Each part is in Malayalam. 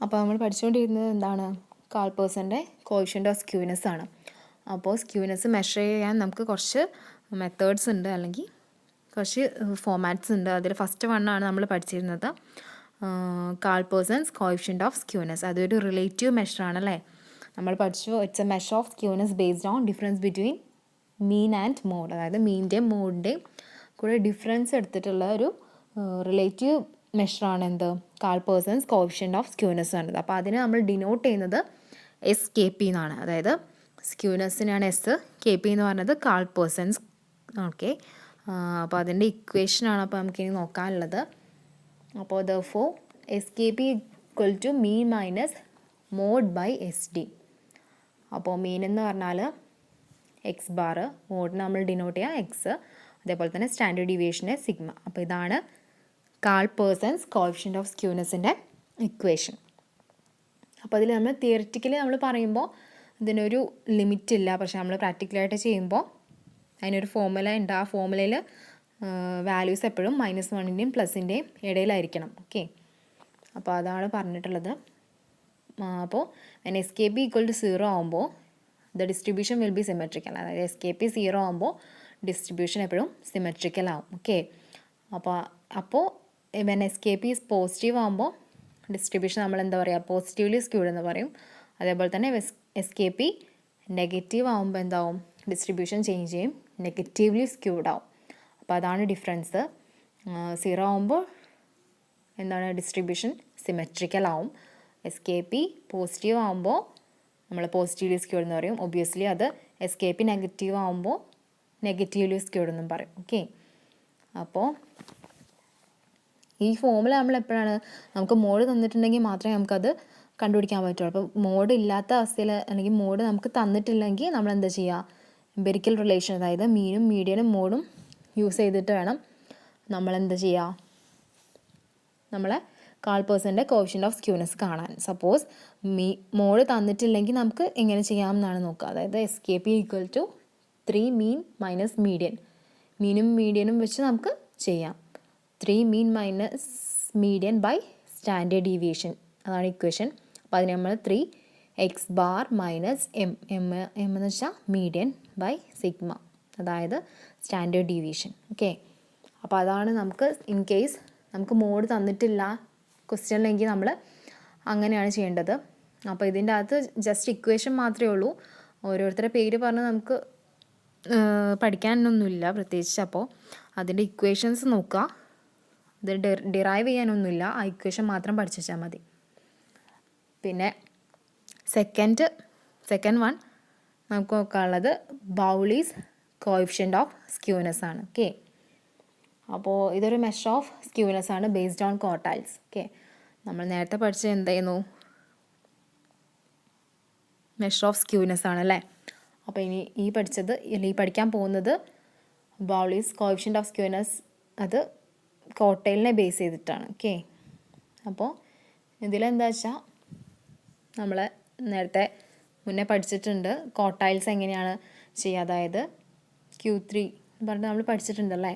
അപ്പോൾ നമ്മൾ പഠിച്ചുകൊണ്ടിരുന്നത് എന്താണ്? കാൾപേഴ്സൻ്റെ കോഎഫിഷ്യൻ്റ് ഓഫ് സ്ക്യൂനെസ് ആണ്. അപ്പോൾ സ്ക്യൂനെസ് മെഷർ ചെയ്യാൻ നമുക്ക് കുറച്ച് മെത്തേഡ്സ് ഉണ്ട്, അല്ലെങ്കിൽ കുറച്ച് ഫോമാറ്റ്സ് ഉണ്ട്. അതിൽ ഫസ്റ്റ് വണ്ണാണ് നമ്മൾ പഠിച്ചിരുന്നത് കാൾപേഴ്സൺസ് കോഎഫിഷ്യൻ്റ് ഓഫ് സ്ക്യൂനെസ്. അതൊരു റിലേറ്റീവ് മെഷറാണല്ലേ. നമ്മൾ പഠിച്ചു it's a measure of skewness based on difference between mean and mode. അതായത് മീൻ്റെയും മോഡിൻ്റെയും കൂടെ ഡിഫറൻസ് എടുത്തിട്ടുള്ള ഒരു റിലേറ്റീവ് മെഷറാണ് എന്ത്? കാൾപേഴ്സൺസ് കോഎഫിഷ്യൻ്റ് ഓഫ് സ്ക്യൂനെസ് എന്നത്. അപ്പോൾ അതിനെ നമ്മൾ ഡിനോട്ട് ചെയ്യുന്നത് SKP എന്നാണ്. അതായത് സ്ക്യൂനെസ്സിനാണ് S, KP എന്ന് പറഞ്ഞത് കാൾപേഴ്സൺസ്. ഓക്കെ, അപ്പോൾ അതിൻ്റെ ഇക്വേഷനാണ് അപ്പോൾ നമുക്കിനി നോക്കാനുള്ളത്. അപ്പോൾ therefore SKP equal to mean minus mode by SD. അപ്പോൾ മീൻ എന്ന് പറഞ്ഞാൽ എക്സ് ബാർ, മോഡിന് നമ്മൾ ഡിനോട്ട് ചെയ്യുക X, അതേപോലെ തന്നെ സ്റ്റാൻഡേർഡ് ഡീവിയേഷന് സിഗ്മ. അപ്പോൾ ഇതാണ് കാൾപേഴ്സൺസ് കോഎഫിഷ്യൻ്റ് ഓഫ് സ്ക്യൂനെസ്സിൻ്റെ ഇക്വേഷൻ. അപ്പോൾ അതിൽ നമ്മൾ തിയറിറ്റിക്കലി നമ്മൾ പറയുമ്പോൾ ഇതിനൊരു ലിമിറ്റ് ഇല്ല, പക്ഷേ നമ്മൾ പ്രാക്ടിക്കലായിട്ട് ചെയ്യുമ്പോൾ അതിനൊരു ഫോർമുല ഉണ്ട്. ആ ഫോർമുലയിൽ വാല്യൂസ് എപ്പോഴും -1ൻ്റെയും +ൻ്റെയും ഇടയിലായിരിക്കണം. ഓക്കെ, അപ്പോൾ അതാണ് പറഞ്ഞിട്ടുള്ളത്. അപ്പോൾ SKP ഈക്വൽ ടു 0 ആകുമ്പോൾ the distribution will be symmetrical. അതായത് SKP 0 ആകുമ്പോൾ ഡിസ്ട്രിബ്യൂഷൻ എപ്പോഴും സിമെട്രിക്കൽ ആവും. ഓക്കെ, അപ്പോൾ വെൻ SKP ഈസ് പോസിറ്റീവ് ആകുമ്പോൾ ഡിസ്ട്രിബ്യൂഷൻ നമ്മൾ എന്താ പറയുക, പോസിറ്റീവ്ലി സ്ക്യൂഡ് എന്ന് പറയും. അതേപോലെ തന്നെ SKP നെഗറ്റീവ് ആകുമ്പോൾ എന്താവും, ഡിസ്ട്രിബ്യൂഷൻ ചേഞ്ച് ചെയ്യും, നെഗറ്റീവ്ലി സ്ക്യൂഡ് ആവും. അപ്പോൾ അതാണ് ഡിഫറൻസ്. 0 ആകുമ്പോൾ എന്താണ്, ഡിസ്ട്രിബ്യൂഷൻ സിമെട്രിക്കൽ ആവും. SKP പോസിറ്റീവ് ആകുമ്പോൾ നമ്മൾ പോസിറ്റീവ്ലി സ്ക്യൂഡ് എന്ന് പറയും. ഒബ്വിയസ്ലി അത് SKP നെഗറ്റീവ് ആകുമ്പോൾ നെഗറ്റീവ്ലി സ്ക്യൂഡ് എന്നും പറയും. ഓക്കെ, അപ്പോൾ ഈ ഫോമുല നമ്മൾ എപ്പോഴാണ്, നമുക്ക് മോഡ് തന്നിട്ടുണ്ടെങ്കിൽ മാത്രമേ നമുക്കത് കണ്ടുപിടിക്കാൻ പറ്റുള്ളൂ. അപ്പോൾ മോഡ് ഇല്ലാത്ത അവസ്ഥയിൽ, അല്ലെങ്കിൽ മോഡ് നമുക്ക് തന്നിട്ടില്ലെങ്കിൽ നമ്മൾ എന്താ ചെയ്യുക, എംപിരിക്കൽ റിലേഷൻ, അതായത് മീനും മീഡിയനും മോഡും യൂസ് ചെയ്തിട്ട് വേണം നമ്മളെന്താ ചെയ്യുക, നമ്മളെ കാൾപേഴ്സൻ്റെ കോഎഫിഷ്യൻ്റ് ഓഫ് സ്ക്യൂനെസ് കാണാൻ. സപ്പോസ് മോഡ് തന്നിട്ടില്ലെങ്കിൽ നമുക്ക് എങ്ങനെ ചെയ്യാമെന്നാണ് നോക്കുക. അതായത് SKP equal to 3 mean minus median. മീനും മീഡിയനും വെച്ച് നമുക്ക് ചെയ്യാം. 3 mean minus median by standard deviation, അതാണ് ഇക്വേഷൻ. അപ്പോൾ അതിന് നമ്മൾ 3x ബാർ മൈനസ് എം എന്ന് വെച്ചാൽ മീഡിയൻ ബൈ സിഗ്മ, അതായത് സ്റ്റാൻഡേർഡ് ഡീവിയേഷൻ. ഓക്കെ, അപ്പോൾ അതാണ് നമുക്ക് ഇൻ കേസ് നമുക്ക് മോഡ് തന്നിട്ടില്ല ക്വസ്റ്റ്യനിലെങ്കിൽ നമ്മൾ അങ്ങനെയാണ് ചെയ്യേണ്ടത്. അപ്പോൾ ഇതിൻ്റെ അകത്ത് ജസ്റ്റ് ഇക്വേഷൻ മാത്രമേ ഉള്ളൂ, ഓരോരുത്തരുടെ പേര് പറഞ്ഞ് നമുക്ക് പഠിക്കാനൊന്നുമില്ല പ്രത്യേകിച്ച്. അപ്പോൾ അതിൻ്റെ ഇക്വേഷൻസ് നോക്കുക, ഇത് ഡിറൈവ് ചെയ്യാനൊന്നുമില്ല, ആ ഇക്വേഷൻ മാത്രം പഠിച്ചു വെച്ചാൽ മതി. പിന്നെ സെക്കൻഡ് വൺ നമുക്ക് നോക്കാനുള്ളത് ബൗളീസ് കോഎഫിഷ്യൻ്റ് ഓഫ് സ്ക്യൂനെസ് ആണ്. ഓക്കെ, അപ്പോൾ ഇതൊരു മെഷർ ഓഫ് സ്ക്യൂനെസ് ആണ് ബേസ്ഡ് ഓൺ ക്വാർട്ടൈൽസ്. ഓക്കെ, നമ്മൾ നേരത്തെ പഠിച്ചത് എന്തായിരുന്നു, മെഷർ ഓഫ് സ്ക്യൂനെസ് ആണല്ലേ. അപ്പോൾ ഇനി ഈ പഠിക്കാൻ പോകുന്നത് ബൗളീസ് കോഎഫിഷ്യൻ്റ് ഓഫ് സ്ക്യൂനെസ്, അത് ക്വാർട്ടൈലിനെ ബേസ് ചെയ്തിട്ടാണ്. ഓക്കെ, അപ്പോൾ ഇതിലെന്താ വെച്ചാൽ നമ്മൾ നേരത്തെ മുന്നേ പഠിച്ചിട്ടുണ്ട് ക്വാർട്ടൈൽസ് എങ്ങനെയാണ് ചെയ്യുക, അതായത് Q3 പറഞ്ഞിട്ട് നമ്മൾ പഠിച്ചിട്ടുണ്ടല്ലേ.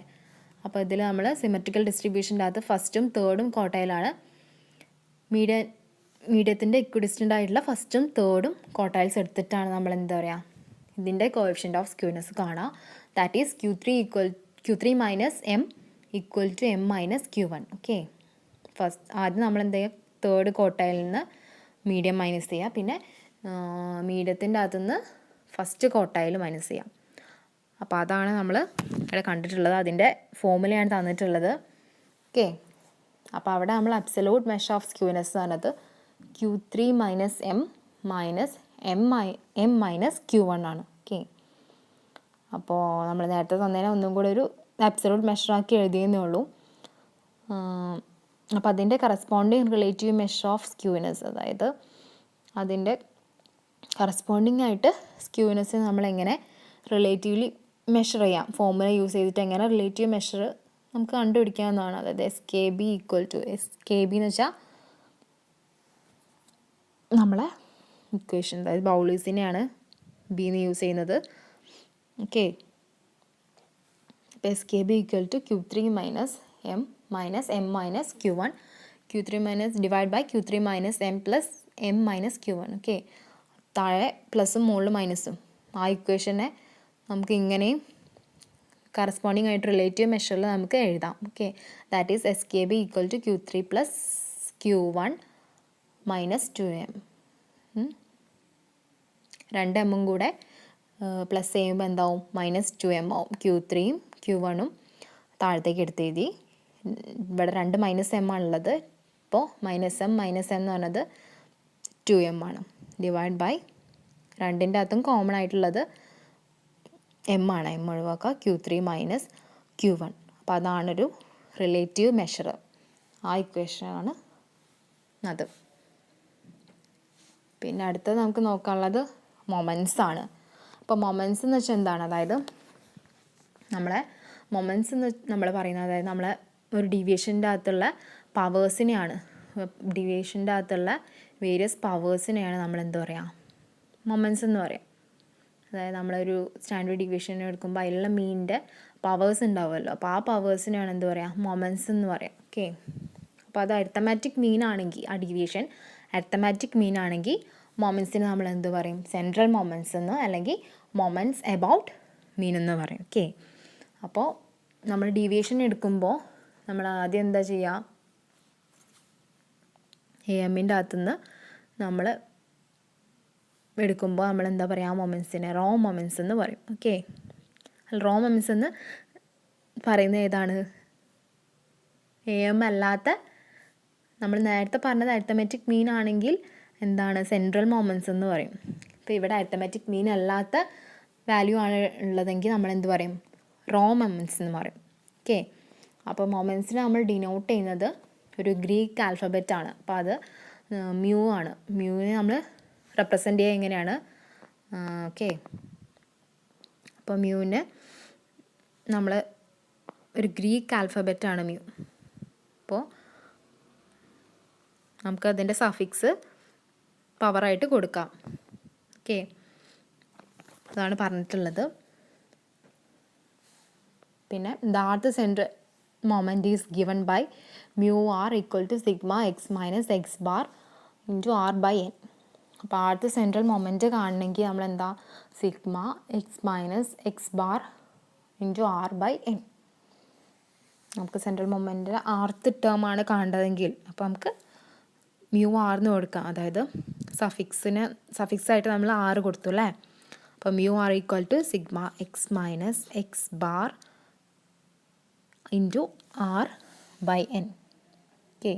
അപ്പോൾ ഇതിൽ നമ്മൾ സിമെട്രിക്കൽ ഡിസ്ട്രിബ്യൂഷൻ്റെ അകത്ത് ഫസ്റ്റും തേർഡും ക്വാർട്ടൈലാണ്. മീഡിയത്തിൻ്റെ ഇക്വിഡിസ്റ്റൻ്റ് ആയിട്ടുള്ള ഫസ്റ്റും തേർഡും ക്വാർട്ടൈൽസ് എടുത്തിട്ടാണ് നമ്മൾ എന്താ പറയുക, ഇതിൻ്റെ കോഎഫിഷ്യൻ്റ് ഓഫ് സ്ക്യൂനെസ് കാണുക. That is Q3 minus M equal to M minus Q1. Okay, ആദ്യം നമ്മൾ എന്താ ചെയ്യുക, തേർഡ് ക്വാർട്ടൈലിൽ നിന്ന് മീഡിയം മൈനസ് ചെയ്യുക, പിന്നെ മീഡിയത്തിൻ്റെ അകത്തുനിന്ന് ഫസ്റ്റ് ക്വാർട്ടൈൽ മൈനസ് ചെയ്യാം. അപ്പോൾ അതാണ് നമ്മൾ ഇവിടെ കണ്ടിട്ടുള്ളത്, അതിൻ്റെ ഫോമുലയാണ് തന്നിട്ടുള്ളത്. ഓക്കെ, അപ്പോൾ അവിടെ നമ്മൾ അബ്സലൂട്ട് മെഷർ ഓഫ് സ്ക്യൂനെസ് പറഞ്ഞത് Q3 minus M minus M minus Q1 ആണ്. ഓക്കെ, അപ്പോൾ നമ്മൾ നേരത്തെ തന്നതിനെ ഒന്നും കൂടെ ഒരു അബ്സലൂട്ട് മെഷറാക്കി എഴുതിയെന്നേ ഉള്ളൂ. അപ്പോൾ അതിൻ്റെ corresponding relative measure of skewness, അതായത് അതിൻ്റെ കറസ്പോണ്ടിങ് ആയിട്ട് സ്ക്യൂനെസ് നമ്മളെങ്ങനെ റിലേറ്റീവ്ലി മെഷർ ചെയ്യാം, ഫോർമുല യൂസ് ചെയ്തിട്ട് എങ്ങനെ റിലേറ്റീവ് മെഷർ നമുക്ക് കണ്ടുപിടിക്കാവുന്നതാണ്. അതായത് SKB ഈക്വൽ ടു SKB എന്ന് വെച്ചാൽ നമ്മളെ ഇക്വേഷൻ, അതായത് ബൗളീസിനെയാണ് ബിന്ന് യൂസ് ചെയ്യുന്നത്. ഓക്കെ, അപ്പോൾ SKB equal to Q3 minus M minus M minus Q1. Q3 minus divide by Q3 minus M plus M minus Q1. Okay, താഴെ പ്ലസും മുകളിൽ മൈനസും. ആ ഇക്വേഷനെ നമുക്ക് ഇങ്ങനെയും കറസ്പോണ്ടിങ് ആയിട്ട് റിലേറ്റീവ് മെഷറിൽ നമുക്ക് എഴുതാം. Okay, that is SKB equal to Q3 plus Q1 minus 2m. 2m കൂടെ പ്ലസ് ചെയ്യുമ്പോൾ എന്താവും? മൈനസ് 2m ആവും. Q3യും Q1ഉം താഴത്തേക്ക് എടുത്തെഴുതി. ഇവിടെ 2 മൈനസ് എം ആണുള്ളത്. ഇപ്പോൾ മൈനസ് എം എന്ന് പറഞ്ഞത് 2m ആണ്. ഡിവൈഡ് ബൈ 2ൻ്റെ അകത്തും കോമൺ ആയിട്ടുള്ളത് എം ആണ്. എം ഒഴിവാക്കുക. Q3 minus Q1. അപ്പോൾ അതാണൊരു റിലേറ്റീവ് മെഷർ. ആ ഇക്വേഷനാണ് അത്. പിന്നെ അടുത്തത് നമുക്ക് നോക്കാനുള്ളത് മൊമെൻറ്റ്സ് ആണ്. അപ്പോൾ മൊമെൻറ്റ്സ് എന്ന് വെച്ചാൽ എന്താണ്? അതായത് നമ്മളെ മൊമെൻറ്റ്സ് എന്ന് നമ്മൾ പറയുന്നത്, അതായത് നമ്മളെ ഒരു ഡീവിയേഷൻ്റെ അകത്തുള്ള പവേഴ്സിനെയാണ്, ഡീവിയേഷൻ്റെ അകത്തുള്ള വേരിയസ് പവേഴ്സിനെയാണ് നമ്മൾ എന്താ പറയുക? മൊമെൻറ്റ്സ് എന്ന് പറയാം. അതായത് നമ്മളൊരു സ്റ്റാൻഡേർഡ് ഡീവിയേഷൻ എടുക്കുമ്പോൾ അതിലുള്ള മീനിൻ്റെ പവേഴ്സ് ഉണ്ടാവുമല്ലോ. അപ്പോൾ ആ പവേഴ്സിനെയാണ് എന്താ പറയുക? മൊമെൻറ്റ്സ് എന്ന് പറയാം. ഓക്കെ, അപ്പോൾ അത് അരിത്തമാറ്റിക് മീൻ ആണെങ്കിൽ, ആ ഡീവിയേഷൻ അരിത്തമാറ്റിക് മീൻ ആണെങ്കിൽ മൊമെൻറ്റ്സിന് നമ്മൾ എന്ത് പറയും? സെൻട്രൽ മൊമെൻറ്റ്സ് എന്ന്, അല്ലെങ്കിൽ മൊമെൻറ്റ്സ് എബൌട്ട് മീൻ എന്ന് പറയും. ഓക്കെ, അപ്പോൾ നമ്മൾ ഡീവിയേഷൻ എടുക്കുമ്പോൾ നമ്മൾ ആദ്യം എന്താ ചെയ്യുക? എമ്മിൻ്റെ അകത്തുനിന്ന് നമ്മൾ എടുക്കുമ്പോൾ നമ്മൾ എന്താ പറയുക? ആ മൊമെൻറ്റ്സിനെ റോ മൊമെൻറ്റ്സ് എന്ന് പറയും. ഓക്കെ, റോ മൊമെൻറ്റ്സ് എന്ന് പറയുന്നത് ഏതാണ്? എം അല്ലാത്ത, നമ്മൾ നേരത്തെ പറഞ്ഞത് അരിത്തമാറ്റിക് മീൻ ആണെങ്കിൽ എന്താണ്? സെൻട്രൽ മൊമെൻറ്റ്സ് എന്ന് പറയും. ഇപ്പോൾ ഇവിടെ അരിത്തമാറ്റിക് മീൻ അല്ലാത്ത വാല്യൂ ആണ് ഉള്ളതെങ്കിൽ നമ്മൾ എന്ത് പറയും? റോ മൊമെൻറ്റ്സ് എന്ന് പറയും. ഓക്കെ, അപ്പോൾ മൊമെൻറ്റ്സിനെ നമ്മൾ ഡിനോട്ട് ചെയ്യുന്നത് ഒരു ഗ്രീക്ക് ആൽഫബറ്റ് ആണ്. അപ്പോൾ അത് മ്യൂ ആണ്. മ്യൂവിനെ നമ്മൾ റെപ്രസെൻ്റ് ചെയ്യുക എങ്ങനെയാണ്? ഓക്കെ, അപ്പോൾ മ്യൂവിന് നമ്മൾ ഒരു ഗ്രീക്ക് ആൽഫബറ്റ് ആണ് മ്യൂ. അപ്പോൾ നമുക്കതിൻ്റെ സഫിക്സ് പവറായിട്ട് കൊടുക്കാം. ഓക്കെ, അതാണ് പറഞ്ഞിട്ടുള്ളത്. പിന്നെ the rth central moment is given by mu r equal to sigma x minus x bar into r by n. അപ്പോൾ ആർത്ത് സെൻട്രൽ മൊമെൻറ്റ് കാണണമെങ്കിൽ നമ്മൾ എന്താ? Sigma x minus x bar into r by n. നമുക്ക് സെൻട്രൽ മൊമെൻറ്റ് ആർത്ത് ടേം ആണ് കാണേണ്ടതെങ്കിൽ അപ്പോൾ നമുക്ക് മ്യൂ ആർന്ന് കൊടുക്കാം. അതായത് സഫിക്സായിട്ട് നമ്മൾ ആറ് കൊടുത്തു അല്ലേ? അപ്പോൾ mu r equal to sigma x minus x bar into r by n. Okay,